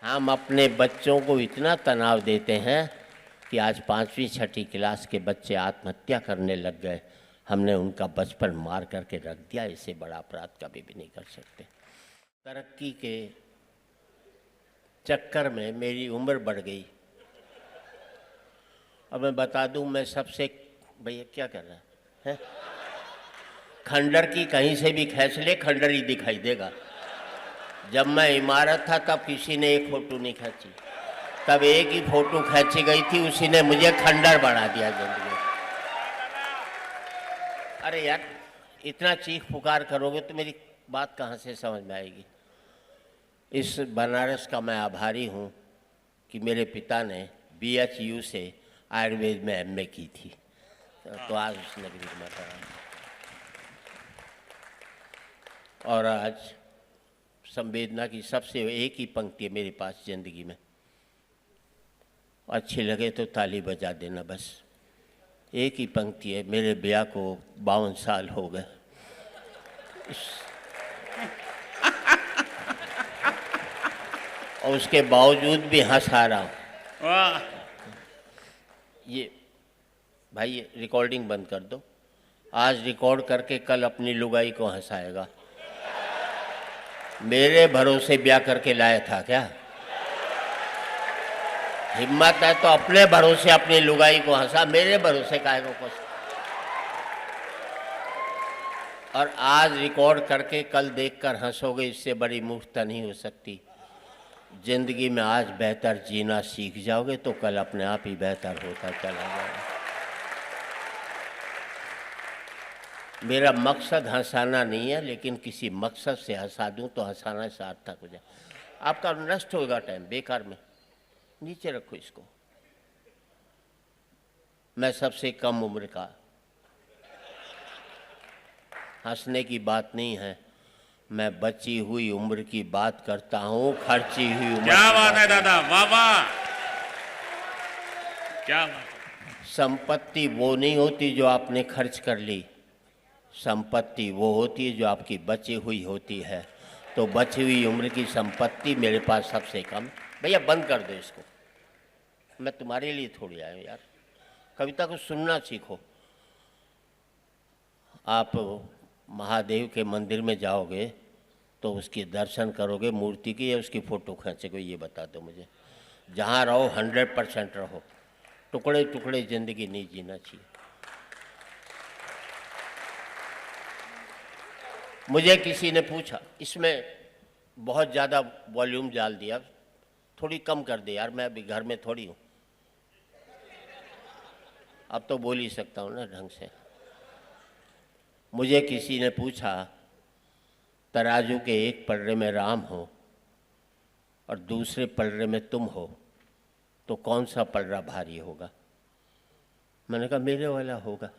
हम अपने बच्चों को इतना तनाव देते हैं कि आज 5वीं 6ठी क्लास के बच्चे आत्महत्या करने लग गए। हमने उनका बचपन मार करके रख दिया। इससे बड़ा अपराध कभी भी नहीं कर सकते। तरक्की के चक्कर में मेरी उम्र बढ़ गई। अब मैं बता दूं, मैं सबसे, भैया क्या कर रहा है? खंडर की कहीं से भी खींच ले, खंडर ही दिखाई देगा। जब मैं इमारत था तब किसी ने एक फ़ोटो नहीं खींची, तब एक ही फ़ोटो खींची गई थी, उसी ने मुझे खंडर बना दिया जिंदगी। अरे यार, इतना चीख पुकार करोगे तो मेरी बात कहाँ से समझ में आएगी। इस बनारस का मैं आभारी हूँ कि मेरे पिता ने BHU से आयुर्वेद में MA की थी, तो आज उस नगरी में पढ़ा। और आज संवेदना की सबसे एक ही पंक्ति है मेरे पास जिंदगी में, अच्छी लगे तो ताली बजा देना, बस एक ही पंक्ति है। मेरे ब्याह को 52 साल हो गए। और उसके बावजूद भी हंसा रहा हूँ। ये भाई, ये रिकॉर्डिंग बंद कर दो। आज रिकॉर्ड करके कल अपनी लुगाई को हंसाएगा। मेरे भरोसे ब्याह करके लाया था क्या? हिम्मत है तो अपने भरोसे अपनी लुगाई को हंसा, मेरे भरोसे काहे को कुछ। और आज रिकॉर्ड करके कल देखकर हंसोगे, इससे बड़ी मूर्खता नहीं हो सकती। जिंदगी में आज बेहतर जीना सीख जाओगे तो कल अपने आप ही बेहतर होता चला जाएगा। मेरा मकसद हंसाना नहीं है, लेकिन किसी मकसद से हंसा दूं तो हंसाना सार्थक हो जाए। आपका नष्ट होगा टाइम बेकार में। नीचे रखो इसको। मैं सबसे कम उम्र का, हंसने की बात नहीं है, मैं बची हुई उम्र की बात करता हूँ, खर्ची हुई उम्र। क्या बात है दादा, वाह वाह, क्या बात। संपत्ति वो नहीं होती जो आपने खर्च कर ली, संपत्ति वो होती है जो आपकी बची हुई होती है। तो बची हुई उम्र की संपत्ति मेरे पास सबसे कम। भैया बंद कर दो इसको, मैं तुम्हारे लिए थोड़ी आया हूँ यार। कविता को सुनना सीखो। आप महादेव के मंदिर में जाओगे तो उसके दर्शन करोगे मूर्ति की, या उसकी फ़ोटो खींचोगे? ये बता दो मुझे। जहाँ रहो 100% रहो। टुकड़े टुकड़े ज़िंदगी नहीं जीना चाहिए। मुझे किसी ने पूछा, इसमें बहुत ज़्यादा वॉल्यूम डाल दिया, थोड़ी कम कर दे यार, मैं अभी घर में थोड़ी हूँ, अब तो बोल ही सकता हूँ ना ढंग से। मुझे किसी ने पूछा, तराजू के एक पलड़े में राम हो और दूसरे पलड़े में तुम हो, तो कौन सा पलड़ा भारी होगा? मैंने कहा मेरे वाला होगा।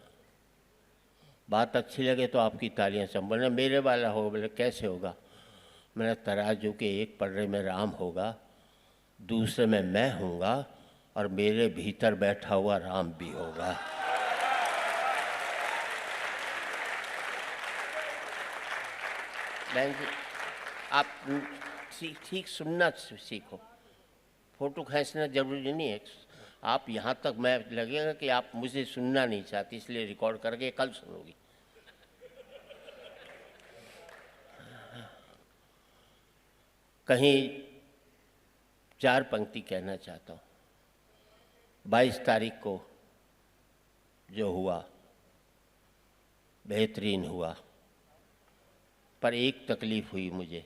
बात अच्छी लगे तो आपकी तालियां संभलना। मेरे वाला होगा। बोले कैसे होगा? मैंने, तराजू के एक पलड़े में राम होगा, दूसरे में मैं हूँगा, और मेरे भीतर बैठा हुआ राम भी होगा। बहन जी, आप ठीक सुनना सीखो। फोटो खींचना जरूरी नहीं है। आप यहाँ तक मैं लगेगा कि आप मुझे सुनना नहीं चाहती, इसलिए रिकॉर्ड करके कल सुनोगी। कहीं 4 पंक्ति कहना चाहता हूँ। 22 तारीख को जो हुआ बेहतरीन हुआ, पर एक तकलीफ़ हुई मुझे।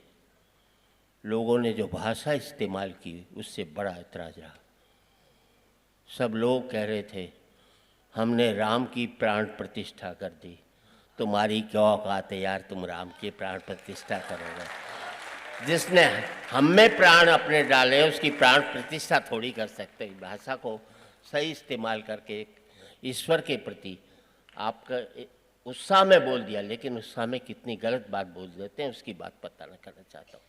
लोगों ने जो भाषा इस्तेमाल की उससे बड़ा ऐतराज़ रहा। सब लोग कह रहे थे हमने राम की प्राण प्रतिष्ठा कर दी। तुम्हारी क्या औकात है यार, तुम राम की प्राण प्रतिष्ठा करोगे? जिसने हम में प्राण अपने डाले उसकी प्राण प्रतिष्ठा थोड़ी कर सकते। भाषा को सही इस्तेमाल करके ईश्वर के प्रति आपका उत्साह में बोल दिया, लेकिन उत्साह में कितनी गलत बात बोल देते हैं उसकी बात पता न करना चाहता हूँ।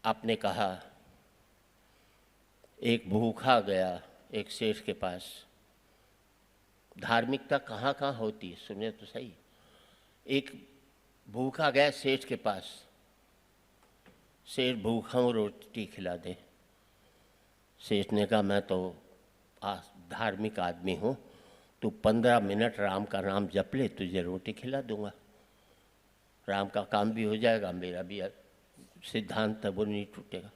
आपने कहा एक भूखा गया एक सेठ के पास। धार्मिकता कहाँ कहाँ होती है, सुनिए तो सही। एक भूखा गया सेठ के पास, सेठ भूखा हूँ, रोटी खिला दे। सेठ ने कहा मैं तो धार्मिक आदमी हूँ, तू 15 मिनट राम का नाम जप ले, तुझे रोटी खिला दूंगा। राम का काम भी हो जाएगा, मेरा भी सिद्धांत है वो नहीं टूटेगा।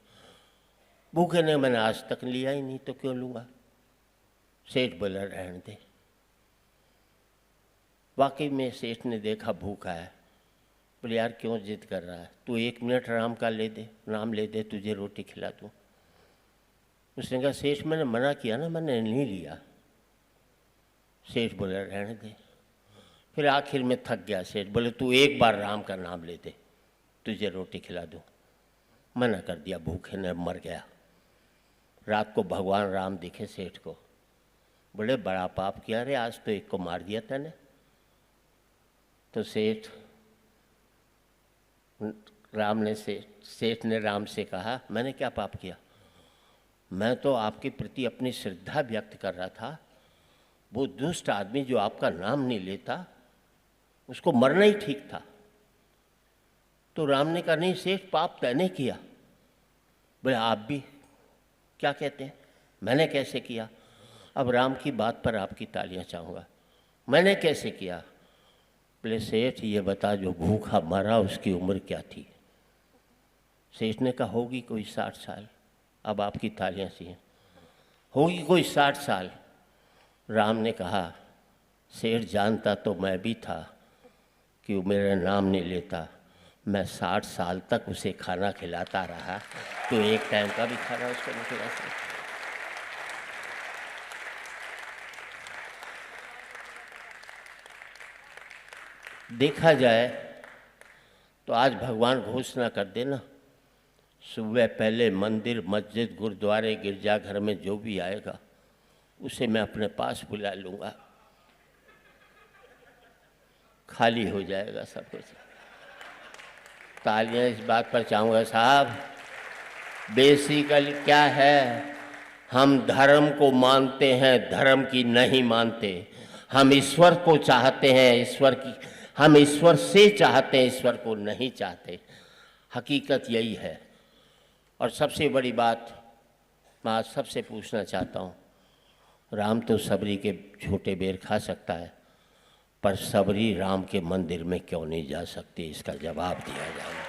भूखे ने मैंने आज तक लिया ही नहीं, तो क्यों लूँगा। सेठ बोला रहने दे। वाकई में सेठ ने देखा भूखा है, बोले यार क्यों जिद कर रहा है, तू 1 मिनट राम का ले दे, नाम ले दे, तुझे रोटी खिला दूँ। उसने कहा सेठ मैंने मना किया ना, मैंने नहीं लिया। सेठ बोले रहने दे। फिर आखिर में थक गया सेठ, बोले तू एक बार राम का नाम ले दे, तुझे रोटी खिला दूँ। मना कर दिया, भूखे ने मर गया। रात को भगवान राम दिखे सेठ को, बोले बड़ा पाप किया रे, आज तो एक को मार दिया तूने। तो सेठ ने राम से कहा मैंने क्या पाप किया, मैं तो आपके प्रति अपनी श्रद्धा व्यक्त कर रहा था। वो दुष्ट आदमी जो आपका नाम नहीं लेता, उसको मरना ही ठीक था। तो राम ने कहा नहीं सेठ, पाप तैने किया। बोले आप भी क्या कहते हैं, मैंने कैसे किया। अब राम की बात पर आपकी तालियां चाहूँगा, मैंने कैसे किया। बोले सेठ ये बता, जो भूखा मरा उसकी उम्र क्या थी। सेठ ने कहा होगी कोई 60 साल। अब आपकी तालियां सी हैं, होगी कोई 60 साल। राम ने कहा सेठ जानता तो मैं भी था कि वो मेरा नाम नहीं लेता, मैं 60 साल तक उसे खाना खिलाता रहा, तो एक टाइम का भी खाना उसको नहीं खिला सकता। देखा जाए तो आज भगवान घोषणा कर देना, सुबह पहले मंदिर, मस्जिद, गुरुद्वारे, गिरजाघर में जो भी आएगा उसे मैं अपने पास बुला लूँगा, खाली हो जाएगा सब कुछ। तालियां इस बात पर चाहूँगा साहब, बेसिकली क्या है, हम धर्म को मानते हैं, धर्म की नहीं मानते। हम ईश्वर को चाहते हैं, हम ईश्वर से चाहते हैं, ईश्वर को नहीं चाहते। हकीकत यही है। और सबसे बड़ी बात मैं आज सबसे पूछना चाहता हूँ, राम तो सबरी के झूठे बेर खा सकता है, पर सबरी राम के मंदिर में क्यों नहीं जा सकती, इसका जवाब दिया जाए।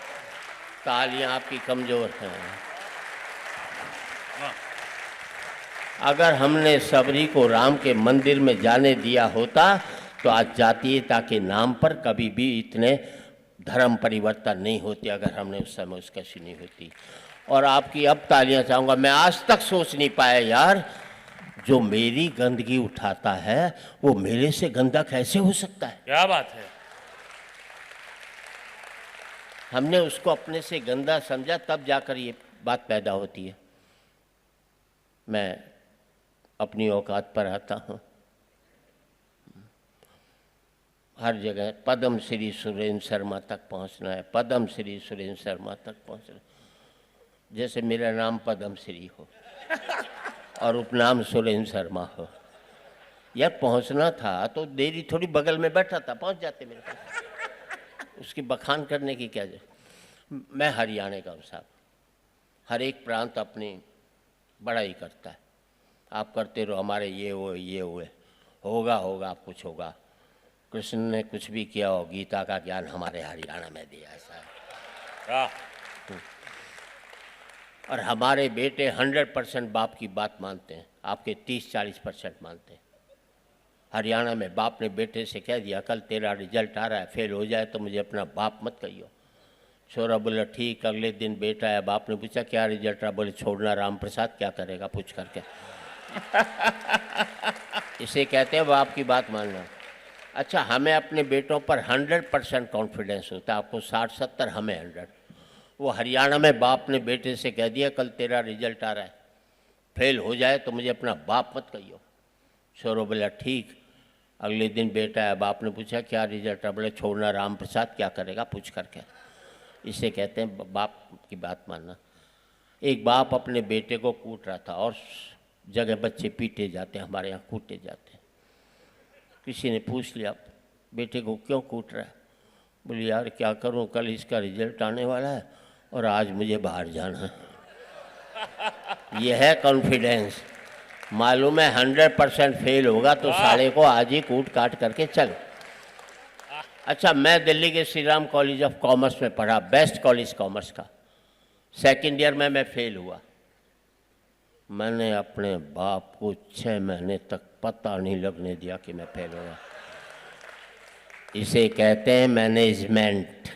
तालियां आपकी कमज़ोर हैं। अगर हमने सबरी को राम के मंदिर में जाने दिया होता तो आज जातीयता के नाम पर कभी भी इतने धर्म परिवर्तन नहीं होते, अगर हमने उस समय उसका सुनी होती। और आपकी अब तालियां चाहूँगा, मैं आज तक सोच नहीं पाया यार, जो मेरी गंदगी उठाता है वो मेरे से गंदा कैसे हो सकता है। क्या बात है। हमने उसको अपने से गंदा समझा, तब जाकर ये बात पैदा होती है। मैं अपनी औकात पर आता हूँ, हर जगह पद्म श्री सुरेंद्र शर्मा तक पहुँचना है, पद्म श्री सुरेंद्र शर्मा तक पहुँचना, जैसे मेरा नाम पद्म श्री हो और उपनाम सुरेंद्र शर्मा हो। यार पहुँचना था तो देरी थोड़ी, बगल में बैठा था, पहुँच जाते मेरे पास, उसकी बखान करने की क्या जरूरत। मैं हरियाणा का हूँ साहब, हर एक प्रांत अपनी बड़ाई करता है। आप करते रहो हमारे ये हुए, होगा आप कुछ होगा। कृष्ण ने कुछ भी किया हो, गीता का ज्ञान हमारे हरियाणा में दिया, ऐसा है। और हमारे बेटे 100% बाप की बात मानते हैं, आपके 30-40% मानते हैं। हरियाणा में बाप ने बेटे से कह दिया कल तेरा रिजल्ट आ रहा है, फेल हो जाए तो मुझे अपना बाप मत कहियो। छोरा बोला ठीक। अगले दिन बेटा आया, बाप ने पूछा क्या रिजल्ट रहा, बोले छोड़ना राम प्रसाद, क्या करेगा पूछ करके। इसे कहते हैं बाप की बात मानना। अच्छा, हमें अपने बेटों पर 100% कॉन्फिडेंस होता है, आपको 60-70, हमें 100। वो हरियाणा में बाप ने बेटे से कह दिया कल तेरा रिजल्ट आ रहा है, फेल हो जाए तो मुझे अपना बाप मत कहियो। छोरो बोला ठीक। अगले दिन बेटा आया, बाप ने पूछा क्या रिजल्ट है, बोले छोड़ना राम प्रसाद, क्या करेगा पूछ करके। इसे कहते हैं बाप की बात मानना। एक बाप अपने बेटे को कूट रहा था, और जगह बच्चे पीटे जाते हैं, हमारे यहाँ कूटे जाते हैं। किसी ने पूछ लिया बेटे को क्यों कूट रहा है, बोले यार क्या करूं, कल इसका रिजल्ट आने वाला है और आज मुझे बाहर जाना है। यह है कॉन्फिडेंस। मालूम है 100% फेल होगा तो साले को आज ही कूट काट करके चल। अच्छा, मैं दिल्ली के Shri Ram college of commerce में पढ़ा, बेस्ट कॉलेज कॉमर्स का। सेकेंड ईयर में मैं फेल हुआ। मैंने अपने बाप को 6 महीने तक पता नहीं लगने दिया कि मैं फेल हुआ। इसे कहते हैं मैनेजमेंट।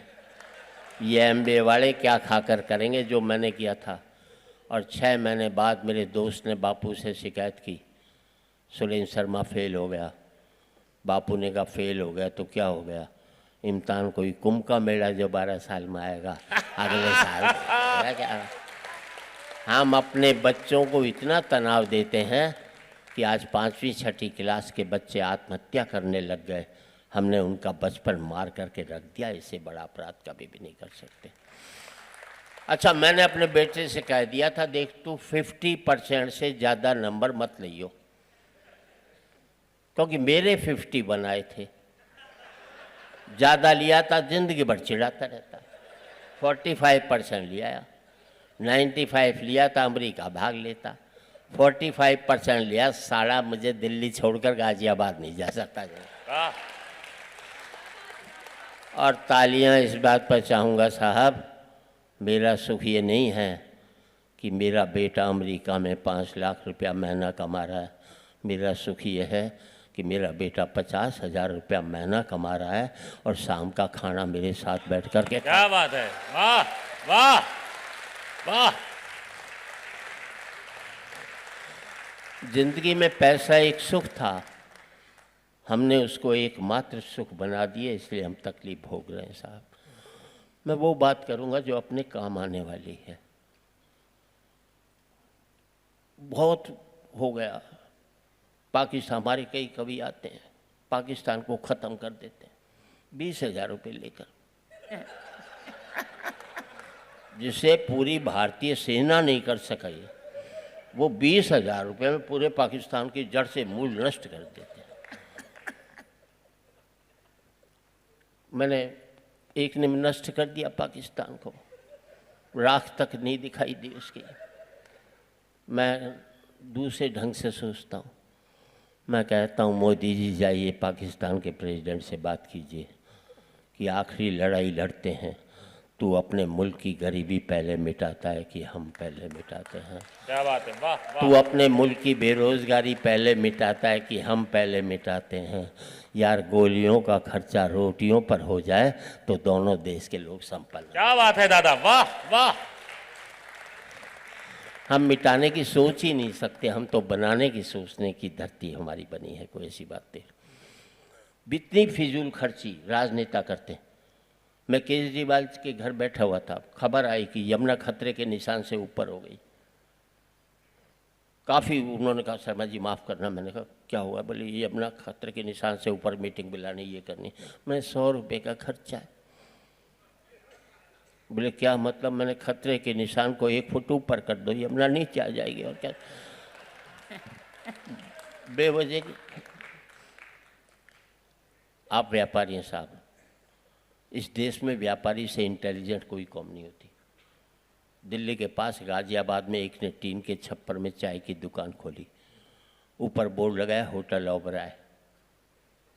ये MBA वाले क्या खाकर करेंगे जो मैंने किया था। और 6 महीने बाद मेरे दोस्त ने बापू से शिकायत की, सुरेंद्र शर्मा फेल हो गया। बापू ने कहा फेल हो गया तो क्या हो गया, इम्तिहान कोई कुंभ का मेला जो 12 साल में आएगा अगले साल क्या। हम अपने बच्चों को इतना तनाव देते हैं कि आज 5वीं 6ठी क्लास के बच्चे आत्महत्या करने लग गए। हमने उनका बचपन मार करके रख दिया। इससे बड़ा अपराध कभी भी नहीं कर सकते। अच्छा, मैंने अपने बेटे से कह दिया था, देख तू 50% से ज़्यादा नंबर मत लियो, क्योंकि मेरे 50 बनाए थे। ज़्यादा लिया था जिंदगी भर चिढ़ाता रहता। 45% लिया, 95 लिया था अमेरिका भाग लेता। 45% लिया, साला मुझे दिल्ली छोड़कर गाजियाबाद नहीं जा सकता। और तालियां इस बात पर चाहूँगा साहब, मेरा सुख ये नहीं है कि मेरा बेटा अमेरिका में 5 लाख रुपया महीना कमा रहा है। मेरा सुख ये है कि मेरा बेटा 50,000 रुपया महीना कमा रहा है और शाम का खाना मेरे साथ बैठ कर के। क्या बात है, वाह वाह वाह। जिंदगी में पैसा एक सुख था, हमने उसको एकमात्र सुख बना दिए, इसलिए हम तकलीफ भोग रहे हैं साहब। मैं वो बात करूंगा जो अपने काम आने वाली है। बहुत हो गया। पाकिस्तान, हमारे कई कवि आते हैं, पाकिस्तान को ख़त्म कर देते हैं 20,000 रुपये लेकर, जिसे पूरी भारतीय सेना नहीं कर सकी, वो 20,000 रुपये में पूरे पाकिस्तान की जड़ से मूल नष्ट कर देते हैं। मैंने एक ने नष्ट कर दिया पाकिस्तान को, राख तक नहीं दिखाई दी उसकी। मैं दूसरे ढंग से सोचता हूँ। मैं कहता हूँ मोदी जी जाइए पाकिस्तान के प्रेसिडेंट से बात कीजिए कि आखिरी लड़ाई लड़ते हैं, तू अपने मुल्क की गरीबी पहले मिटाता है कि हम पहले मिटाते हैं। क्या बात है, वाह वाह। तू अपने मुल्क की बेरोजगारी पहले मिटाता है कि हम पहले मिटाते हैं। यार, गोलियों का खर्चा रोटियों पर हो जाए तो दोनों देश के लोग संपन्न। क्या बात है दादा, वाह वाह। हम मिटाने की सोच ही नहीं सकते, हम तो बनाने की सोचने की धरती हमारी बनी है। कोई ऐसी बात नहीं। इतनी फिजूल खर्ची राजनेता करते हैं। मैं केजरीवाल के घर बैठा हुआ था, खबर आई कि यमुना खतरे के निशान से ऊपर हो गई। काफ़ी उन्होंने कहा शर्मा जी माफ़ करना। मैंने कहा क्या हुआ? बोले यमुना खतरे के निशान से ऊपर मीटिंग बुलानी, ये करनी। मैंने 100 रुपये का खर्चा है। बोले क्या मतलब? मैंने खतरे के निशान को 1 फुट ऊपर कर दो, यमुना नीचे आ जाएगी। और क्या बेवजह की। आप व्यापारी हैं साहब, इस देश में व्यापारी से इंटेलिजेंट कोई कौम नहीं होती। दिल्ली के पास गाजियाबाद में एक ने टीन के छप्पर में चाय की दुकान खोली। ऊपर बोर्ड लगाया होटल ओबराय,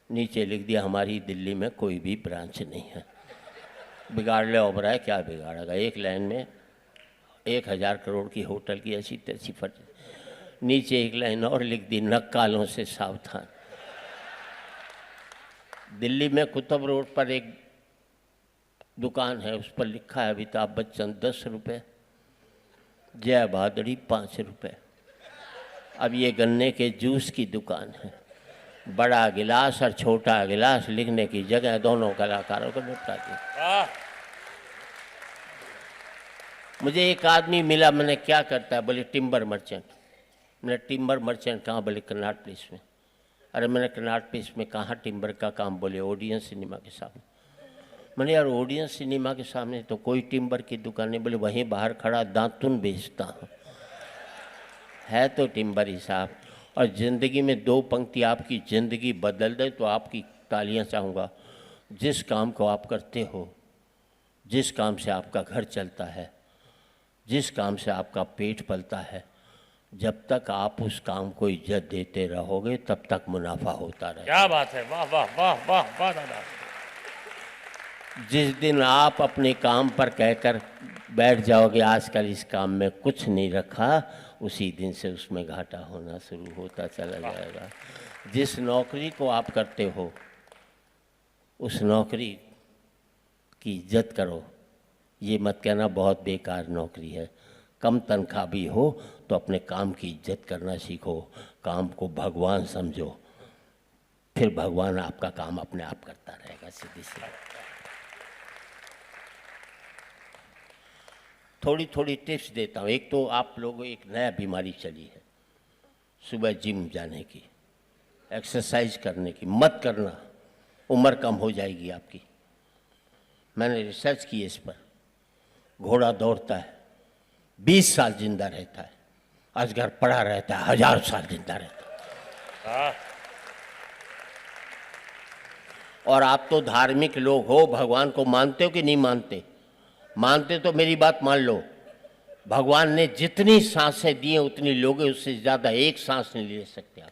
नीचे लिख दिया हमारी दिल्ली में कोई भी ब्रांच नहीं है। बिगाड़ ले ओबराय, क्या बिगाड़ेगा? एक लाइन में 1000 करोड़ की होटल की ऐसी तैसी फट। नीचे एक लाइन और लिख दी, नक्कालों से सावधान। दिल्ली में कुतुब रोड पर एक दुकान है, उस पर लिखा है अमिताभ बच्चन 10 रुपये, जय भादड़ी 5 रुपये। अब ये गन्ने के जूस की दुकान है। बड़ा गिलास और छोटा गिलास लिखने की जगह दोनों कलाकारों को निपटा दिया। मुझे एक आदमी मिला, मैंने क्या करता है? बोले टिम्बर मर्चेंट। मैंने टिम्बर मर्चेंट कहाँ? बोले कन्नाट प्लेस में। अरे मैंने कन्नाट प्लेस में कहाँ टिम्बर का काम? बोले ओडियन सिनेमा के सामने। मैंने यार ओडियन सिनेमा के सामने तो कोई टिम्बर की दुकान नहीं। बोले वहीं बाहर खड़ा दातुन बेचता हूँ। है तो टिम्बर ही साहब। और ज़िंदगी में 2 पंक्ति आपकी ज़िंदगी बदल दे तो आपकी तालियां चाहूँगा। जिस काम को आप करते हो जिस काम से आपका घर चलता है, जिस काम से आपका पेट पलता है, जब तक आप उस काम को इज्जत देते रहोगे तब तक मुनाफा होता रहेगा। क्या बात है, वाह वाह वाह वाह वाह दादा। जिस दिन आप अपने काम पर कहकर बैठ जाओगे आजकल इस काम में कुछ नहीं रखा, उसी दिन से उसमें घाटा होना शुरू होता चला जाएगा। जिस नौकरी को आप करते हो उस नौकरी की इज्जत करो। ये मत कहना बहुत बेकार नौकरी है। कम तनख्वाह भी हो तो अपने काम की इज्जत करना सीखो, काम को भगवान समझो, फिर भगवान आपका काम अपने आप करता रहेगा। सीधी सी थोड़ी थोड़ी टिप्स देता हूँ। एक तो आप लोगों एक नया बीमारी चली है, सुबह जिम जाने की, एक्सरसाइज करने की। मत करना, उम्र कम हो जाएगी आपकी। मैंने रिसर्च की इस पर। घोड़ा दौड़ता है 20 साल जिंदा रहता है, अजगर पड़ा रहता है 1000 साल जिंदा रहता है। और आप तो धार्मिक लोग हो, भगवान को मानते हो कि नहीं मानते? मानते तो मेरी बात मान लो। भगवान ने जितनी सांसें दी हैं उतनी लोगे, उससे ज़्यादा एक सांस नहीं ले सकते आप।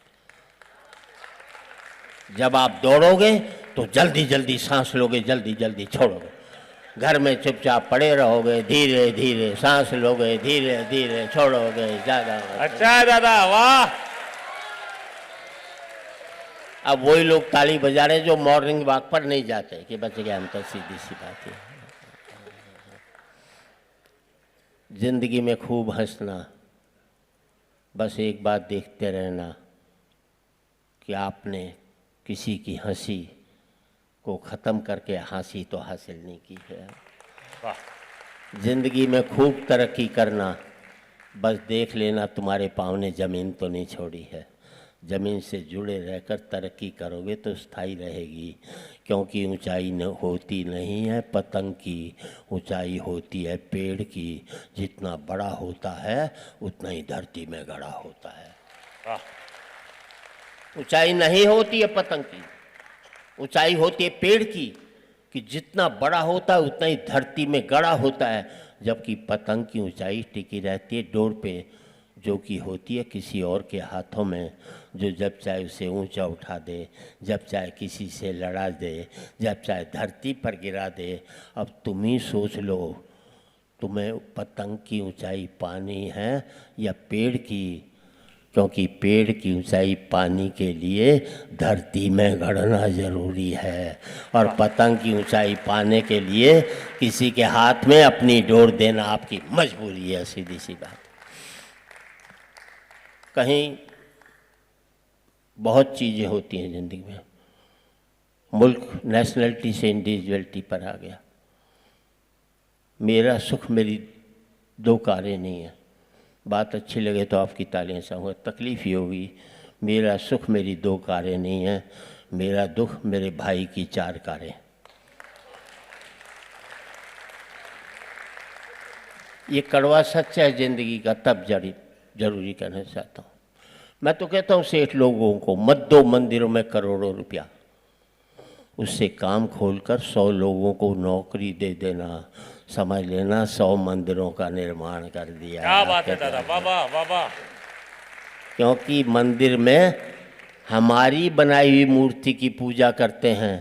जब आप दौड़ोगे तो जल्दी जल्दी सांस लोगे, जल्दी जल्दी छोड़ोगे। घर में चुपचाप पड़े रहोगे, धीरे धीरे सांस लोगे, धीरे धीरे छोड़ोगे। ज़्यादा अच्छा है दादा, वाह। अब वही लोग ताली बजा रहे जो मॉर्निंग वॉक पर नहीं जाते कि बच गया हम तो। सीधी सी बात है। जिंदगी में खूब हंसना, बस एक बात देखते रहना कि आपने किसी की हंसी को ख़त्म करके हंसी तो हासिल नहीं की है। जिंदगी में खूब तरक्की करना, बस देख लेना तुम्हारे पाँव ने ज़मीन तो नहीं छोड़ी है। ज़मीन से जुड़े रहकर तरक्की करोगे तो स्थायी रहेगी, क्योंकि ऊंचाई होती नहीं है पतंग की, ऊंचाई होती है पेड़ की। जितना बड़ा होता है उतना ही धरती में गड़ा होता है। ऊंचाई नहीं होती है पतंग की, ऊंचाई होती है पेड़ की, कि जितना बड़ा होता है उतना ही धरती में गड़ा होता है। जबकि पतंग की ऊंचाई टिकी रहती है डोर पे, जो कि होती है किसी और के हाथों में, जो जब चाहे उसे ऊंचा उठा दे, जब चाहे किसी से लड़ा दे, जब चाहे धरती पर गिरा दे। अब तुम ही सोच लो, तुम्हें पतंग की ऊंचाई पानी है या पेड़ की? क्योंकि पेड़ की ऊंचाई पाने के लिए धरती में गड़ना जरूरी है, और पतंग की ऊंचाई पाने के लिए किसी के हाथ में अपनी डोर देना आपकी मजबूरी है। सीधी सी बात। कहीं बहुत चीज़ें होती हैं ज़िंदगी में। मुल्क नेशनलिटी से इंडिविजुअलिटी पर आ गया। मेरा सुख मेरी दो कारें नहीं है। बात अच्छी लगे तो आपकी तालियां चाहूँगा। तकलीफ़ ये होगी, मेरा सुख मेरी दो कारें नहीं है, मेरा दुख मेरे भाई की 4 कारें। ये कड़वा सच है ज़िंदगी का, तब जरूरी कहना चाहता हूँ। मैं तो कहता हूँ सेठ लोगों को मत दो मंदिरों में करोड़ों रुपया, उससे काम खोलकर 100 लोगों को नौकरी दे देना, समझ लेना 100 मंदिरों का निर्माण कर दिया। क्या बात है दादा, वाह वाह वाह। क्योंकि मंदिर में हमारी बनाई हुई मूर्ति की पूजा करते हैं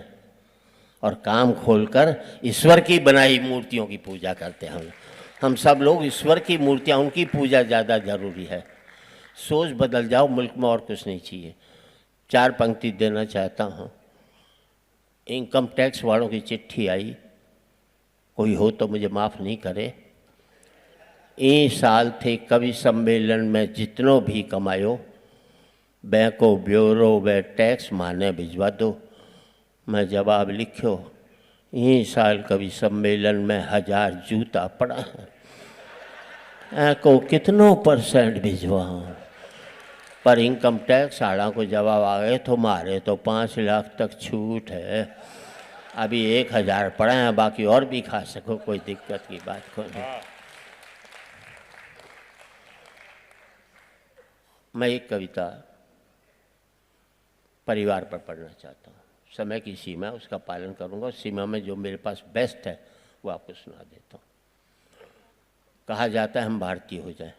और काम खोलकर ईश्वर की बनाई मूर्तियों की पूजा करते हैं। हम सब लोग ईश्वर की मूर्तियाँ, उनकी पूजा ज़्यादा जरूरी है। सोच बदल जाओ, मुल्क में और कुछ नहीं चाहिए। 4 पंक्ति देना चाहता हूँ। इनकम टैक्स वालों की चिट्ठी आई, कोई हो तो मुझे माफ़ नहीं करे। ई साल थे कवि सम्मेलन में जितनों भी कमायो, बैंकों ब्यूरो व टैक्स माने भिजवा दो। मैं जवाब लिखो, ई साल कवि सम्मेलन में 1000 जूता पड़ा है, को कितनों % भिजवाऊँ? पर इनकम टैक्स वाला को जवाब आ गए, तुम्हारे तो 5 लाख तक छूट है, अभी 1000 पड़े हैं, बाकी और भी खा सको, कोई दिक्कत की बात को नहीं। मैं एक कविता परिवार पर पढ़ना चाहता हूँ। समय की सीमा, उसका पालन करूँगा। उस सीमा में जो मेरे पास बेस्ट है वो आपको सुना देता हूँ। कहा जाता है हम भारतीय हो जाएं,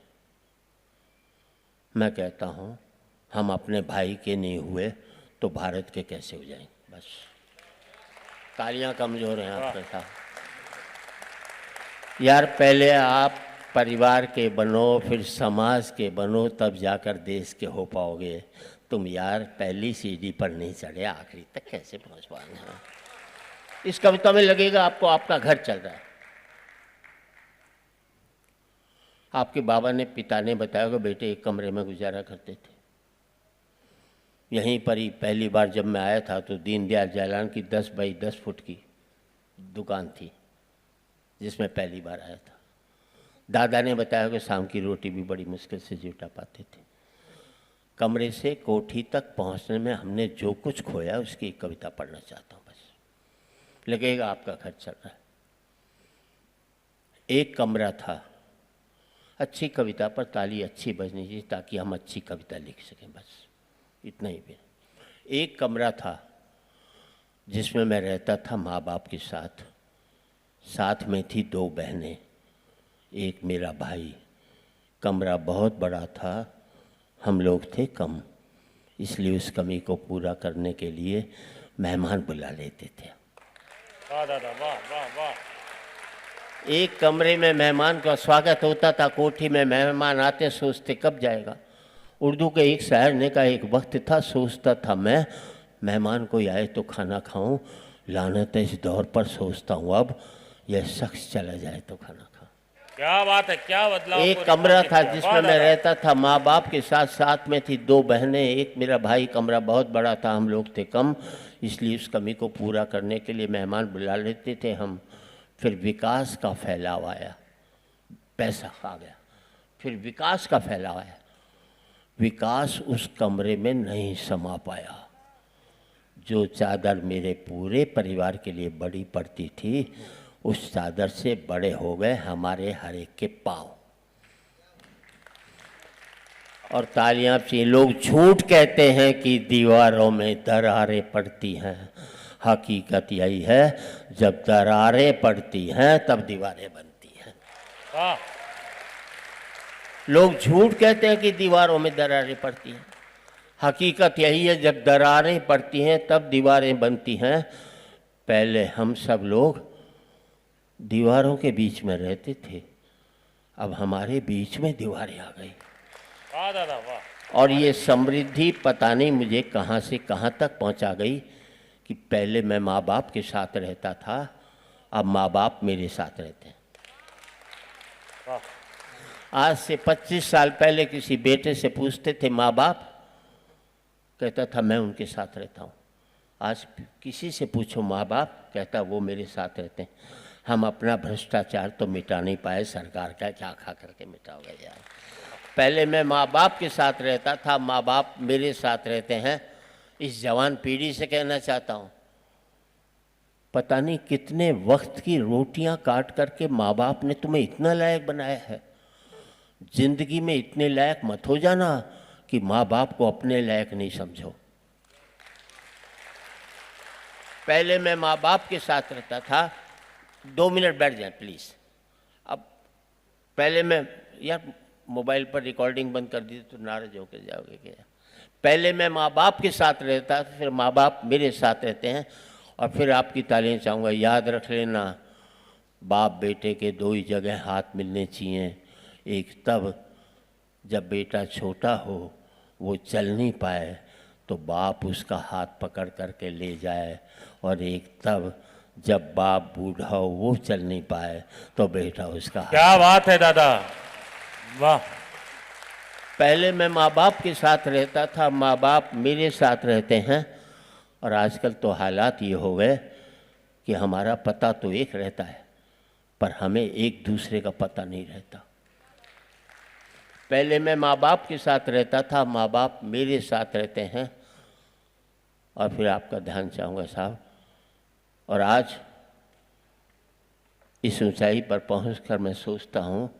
मैं कहता हूँ हम अपने भाई के नहीं हुए तो भारत के कैसे हो जाएंगे। बस तालियां कमज़ोर हैं आपके साथ। यार पहले आप परिवार के बनो, फिर समाज के बनो, तब जाकर देश के हो पाओगे। तुम यार पहली सीढ़ी पर नहीं चढ़े, आखिरी तक कैसे पहुंच पाएंगे। इस कविता में लगेगा आपको आपका घर चल रहा है। आपके बाबा ने, पिता ने बताया कि बेटे एक कमरे में गुजारा करते थे। यहीं पर ही पहली बार जब मैं आया था तो दीनदयाल जयलान की 10 बाई 10 फुट की दुकान थी जिसमें पहली बार आया था। दादा ने बताया कि शाम की रोटी भी बड़ी मुश्किल से जुटा पाते थे। कमरे से कोठी तक पहुंचने में हमने जो कुछ खोया उसकी एक कविता पढ़ना चाहता हूँ। बस लगेगा आपका घर चल रहा है। एक कमरा था, अच्छी कविता पर ताली अच्छी बजनी चाहिए ताकि हम अच्छी कविता लिख सकें। बस इतना ही भी। एक कमरा था जिसमें मैं रहता था माँ बाप के साथ। साथ में थी 2 बहनें, एक मेरा भाई। कमरा बहुत बड़ा था, हम लोग थे कम, इसलिए उस कमी को पूरा करने के लिए मेहमान बुला लेते थे। वाह दादा, वाह वाह वाह। एक कमरे में मेहमान का स्वागत होता था, कोठी में मेहमान आते सोचते कब जाएगा। उर्दू के एक शायर ने कहा, एक वक्त था सोचता था मैं, मेहमान कोई आए तो खाना खाऊं, लानत है इस दौर पर सोचता हूँ अब, यह शख्स चला जाए तो खाना खाऊं। क्या बात है, क्या बदलाव। एक कमरा था जिसमें मैं रहता था माँ बाप के साथ। साथ में थी 2 बहनें, एक मेरा भाई। कमरा बहुत बड़ा था, हम लोग थे कम, इसलिए उस कमी को पूरा करने के लिए मेहमान बुला लेते थे हम। फिर विकास का फैलाव आया, पैसा आ गया, फिर विकास का फैलाव आया। विकास उस कमरे में नहीं समा पाया। जो चादर मेरे पूरे परिवार के लिए बड़ी पड़ती थी, उस चादर से बड़े हो गए हमारे हर एक के पाँव। और तालियां चाहिए। लोग झूठ कहते हैं कि दीवारों में दरारें पड़ती हैं, हकीकत यही है जब दरारें पड़ती हैं तब दीवारें बनती हैं। वाह। लोग झूठ कहते हैं कि दीवारों में दरारें पड़ती हैं, हकीकत यही है जब दरारें पड़ती हैं तब दीवारें बनती हैं। पहले हम सब लोग दीवारों के बीच में रहते थे, अब हमारे बीच में दीवारें आ गई। वाह दादा, वाह। और ये समृद्धि पता नहीं मुझे कहाँ से कहाँ तक पहुँचा गई कि पहले मैं माँ बाप के साथ रहता था, अब माँ बाप मेरे साथ रहते हैं। वाह। आज से 25 साल पहले किसी बेटे से पूछते थे माँ बाप, कहता था मैं उनके साथ रहता हूँ। आज किसी से पूछो माँ बाप, कहता वो मेरे साथ रहते हैं। हम अपना भ्रष्टाचार तो मिटा नहीं पाए, सरकार का क्या खा करके मिटाओगे यार। पहले मैं माँ बाप के साथ रहता था, माँ बाप मेरे साथ रहते हैं। इस जवान पीढ़ी से कहना चाहता हूँ, पता नहीं कितने वक्त की रोटियां काट करके माँ बाप ने तुम्हें इतना लायक बनाया है। जिंदगी में इतने लायक मत हो जाना कि माँ बाप को अपने लायक नहीं समझो। पहले मैं माँ बाप के साथ रहता था। 2 मिनट बैठ जाए प्लीज़। अब पहले मैं, यार मोबाइल पर रिकॉर्डिंग बंद कर दी तो नाराज होकर जाओगे क्या। पहले मैं माँ बाप के साथ रहता, फिर माँ बाप मेरे साथ रहते हैं। और फिर आपकी तालियां चाहूँगा, याद रख लेना, बाप बेटे के 2 ही जगह हाथ मिलने चाहिए। एक तब जब बेटा छोटा हो, वो चल नहीं पाए तो बाप उसका हाथ पकड़ करके ले जाए, और एक तब जब बाप बूढ़ा हो, वो चल नहीं पाए तो बेटा उसका हाथ। क्या बात है दादा, वाह। पहले मैं माँ बाप के साथ रहता था, माँ बाप मेरे साथ रहते हैं। और आजकल तो हालात ये हो गए कि हमारा पता तो एक रहता है पर हमें एक दूसरे का पता नहीं रहता। पहले मैं माँ बाप के साथ रहता था, माँ बाप मेरे साथ रहते हैं। और फिर आपका ध्यान चाहूँगा साहब, और आज इस ऊंचाई पर पहुंचकर मैं सोचता हूँ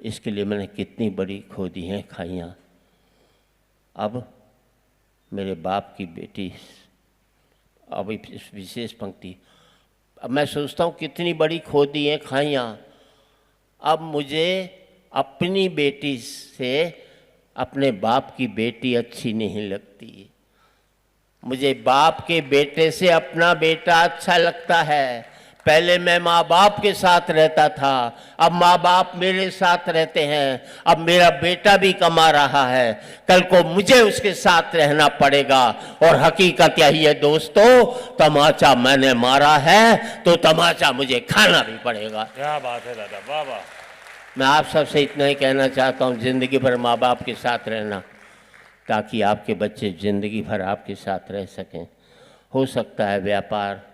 इसके लिए मैंने कितनी बड़ी खोदी हैं खाइयाँ। अब मेरे बाप की बेटी, अब इस विशेष पंक्ति, अब मैं सोचता हूँ कितनी बड़ी खो दी हैं खाइयाँ। अब मुझे अपनी बेटी से अपने बाप की बेटी अच्छी नहीं लगती। मुझे बाप के बेटे से अपना बेटा अच्छा लगता है। पहले मैं माँ बाप के साथ रहता था, अब माँ बाप मेरे साथ रहते हैं। अब मेरा बेटा भी कमा रहा है, कल को मुझे उसके साथ रहना पड़ेगा। और हकीकत यही है दोस्तों, तमाचा मैंने मारा है तो तमाचा मुझे खाना भी पड़ेगा। क्या बात है दादा, वाह वाह। मैं आप सबसे इतना ही कहना चाहता हूँ, जिंदगी भर माँ बाप के साथ रहना, ताकि आपके बच्चे जिंदगी भर आपके साथ रह सकें। हो सकता है व्यापार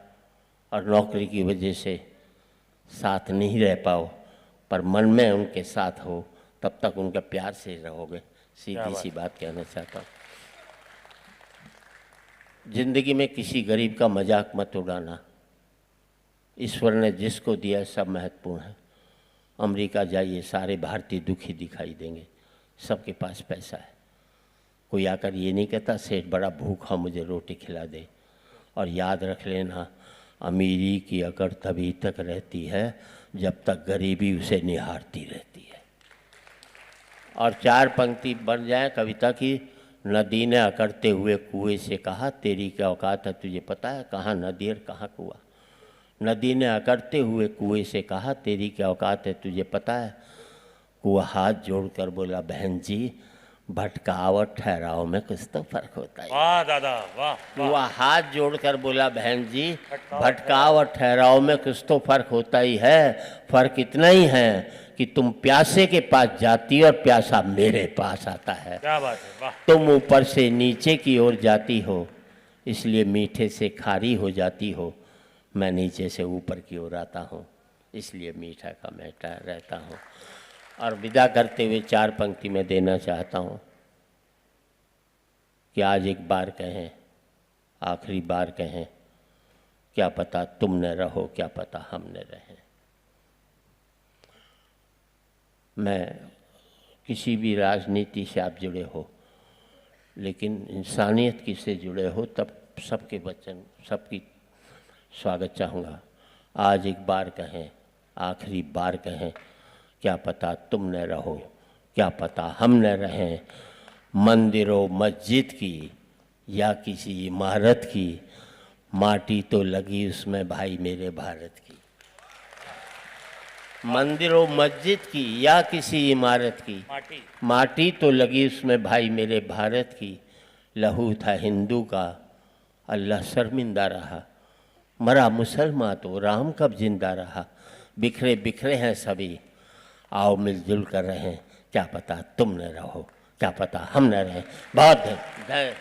और नौकरी की वजह से साथ नहीं रह पाओ, पर मन में उनके साथ हो, तब तक उनका प्यार से रहोगे। सीधी सी बात कहना चाहता हूँ। जिंदगी में किसी गरीब का मजाक मत उड़ाना। ईश्वर ने जिसको दिया सब महत्वपूर्ण है। अमेरिका जाइए, सारे भारतीय दुखी दिखाई देंगे, सबके पास पैसा है। कोई आकर ये नहीं कहता सेठ बड़ा भूखा मुझे रोटी खिला दे। और याद रख लेना, अमीरी की अकड़ तभी तक रहती है जब तक गरीबी उसे निहारती रहती है। और चार पंक्ति बन जाए कविता की। नदी ने अकड़ते हुए कुएं से कहा, तेरी क्या औकात है तुझे पता है, कहाँ नदी और कहाँ कुआं। नदी ने अकड़ते हुए कुएं से कहा, तेरी क्या औकात है तुझे पता है। कुआं हाथ जोड़कर बोला, बहन जी भटकाव और ठहराव में कुछ तो फर्क होता है। वाह दादा, वाह। कुआं हाथ जोड़कर बोला, बहन जी भटकाव और ठहराव में कुछ तो फर्क होता ही है। फर्क इतना ही है कि तुम प्यासे के पास जाती और प्यासा मेरे पास आता है। क्या बात है, वाह। तुम ऊपर से नीचे की ओर जाती हो, इसलिए मीठे से खारी हो जाती हो। मैं नीचे से ऊपर की ओर आता हूँ, इसलिए मीठा का मीठा रहता हूँ। और विदा करते हुए चार पंक्ति में देना चाहता हूँ कि आज एक बार कहें, आखिरी बार कहें, क्या पता तुम न रहो, क्या पता हम न रहें। मैं किसी भी राजनीति से आप जुड़े हो, लेकिन इंसानियत की से जुड़े हो, तब सबके वचन सबकी स्वागत चाहूँगा। आज एक बार कहें, आखिरी बार कहें, क्या पता तुम न रहो, क्या पता हम न रहें। मंदिरों मस्जिद की या किसी इमारत की, माटी तो लगी उसमें भाई मेरे भारत की। मंदिरों मस्जिद की या किसी इमारत की, माटी तो लगी उसमें भाई मेरे भारत की। लहू था हिंदू का, अल्लाह शर्मिंदा रहा। मरा मुसलमान तो राम कब जिंदा रहा। बिखरे बिखरे हैं सभी, आओ मिलजुल कर रहें। क्या पता तुम न रहो, क्या पता हम न रहें। बहुत है।